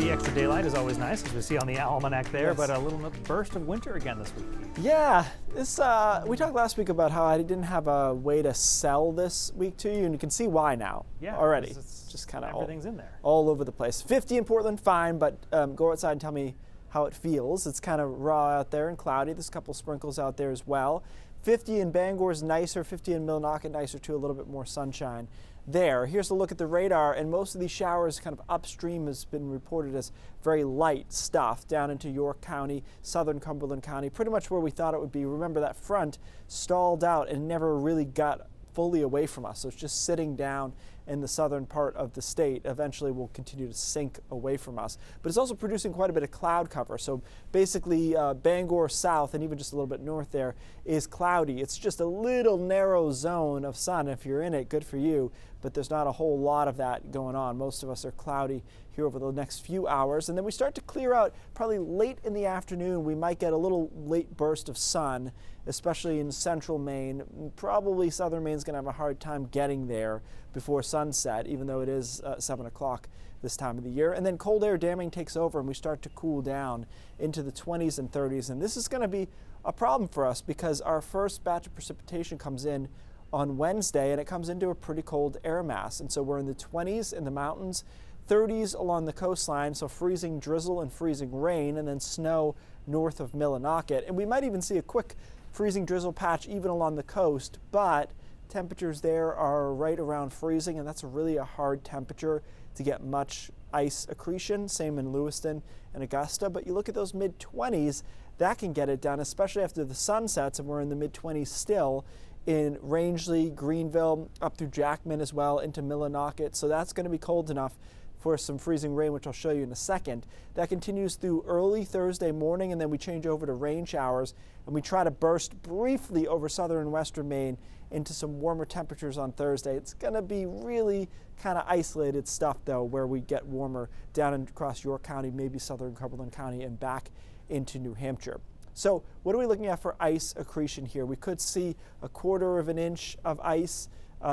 The extra daylight is always nice, as we see on the almanac there, Yes. but a little burst of winter again this week. Yeah, this we talked last week about how I didn't have a way to sell this week to you, and you can see why now already. It's just kind of everything's in there. all over the place. 50 in Portland, fine, but go outside and tell me how it feels. It's kind of raw out there and cloudy. There's a couple sprinkles out there as well. 50 in Bangor's nicer, 50 in Millinocket nicer too, a little bit more sunshine there. Here's a look at the radar, and most of these showers kind of upstream has been reported as very light stuff down into York County, southern Cumberland County, pretty much where we thought it would be. Remember, that front stalled out and never really got fully away from us, so it's just sitting down in the southern part of the state. Eventually will continue to sink away from us, but it's also producing quite a bit of cloud cover. So basically Bangor south and even just a little bit north there is cloudy. It's just a little narrow zone of sun. If you're in it, good for you, but there's not a whole lot of that going on. Most of us are cloudy here over the next few hours, and then we start to clear out probably late in the afternoon. We might get a little late burst of sun, especially in central Maine. Probably southern Maine's going to have a hard time getting there before sunset, even though it is 7 o'clock this time of the year. And then cold air damming takes over, and we start to cool down into the 20s and 30s. And this is going to be a problem for us because our first batch of precipitation comes in on Wednesday, and it comes into a pretty cold air mass. And so we're in the 20s in the mountains, 30s along the coastline, so freezing drizzle and freezing rain, and then snow north of Millinocket. And we might even see a quick freezing drizzle patch even along the coast, but temperatures there are right around freezing, and that's really a hard temperature to get much ice accretion. Same in Lewiston and Augusta, but you look at those mid-20s, that can get it done, especially after the sun sets, and we're in the mid-20s still in Rangeley, Greenville, up through Jackman as well, into Millinocket. So that's going to be cold enough for some freezing rain, which I'll show you in a second. That continues through early Thursday morning, and then we change over to rain showers, and we try to burst briefly over southern and western Maine into some warmer temperatures on Thursday. It's going to be really kind of isolated stuff, though, where we get warmer down and across York County, maybe southern Cumberland County, and back into New Hampshire. So what are we looking at for ice accretion here? We could see 1/4 of an inch of ice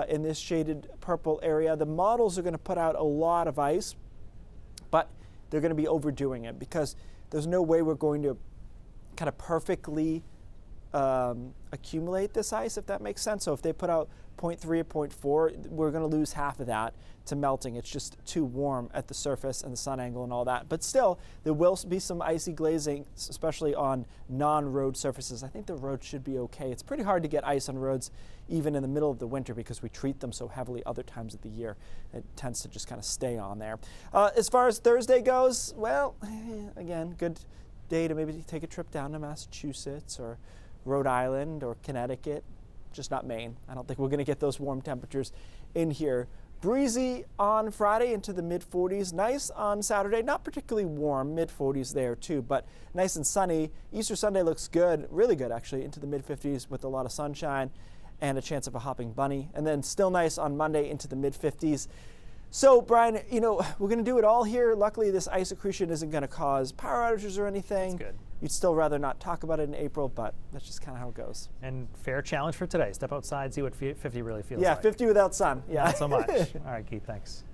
in this shaded purple area. The models are going to put out a lot of ice, but they're going to be overdoing it because there's no way we're going to kind of perfectly accumulate this ice, if that makes sense. So if they put out 0.3 or 0.4, we're going to lose half of that to melting. It's just too warm at the surface and the sun angle and all that. But still, there will be some icy glazing, especially on non-road surfaces. I think the roads should be okay. It's pretty hard to get ice on roads even in the middle of the winter because we treat them so heavily other times of the year. It tends to just kind of stay on there. As far as Thursday goes, well, again, good day to maybe take a trip down to Massachusetts or Rhode Island or Connecticut, just not Maine. I don't think we're going to get those warm temperatures in here. Breezy on Friday into the mid-40s. Nice on Saturday, not particularly warm, mid-40s there too, but nice and sunny. Easter Sunday looks good, really good actually, into the mid-50s with a lot of sunshine and a chance of a hopping bunny. And then still nice on Monday into the mid-50s. So, Brian, you know, we're going to do it all here. Luckily, this ice accretion isn't going to cause power outages or anything. That's good. You'd still rather not talk about it in April, but that's just kind of how it goes. And fair challenge for today. Step outside, see what 50 really feels like. Yeah, 50 without sun. Yeah. Not so much. All right, Keith, thanks.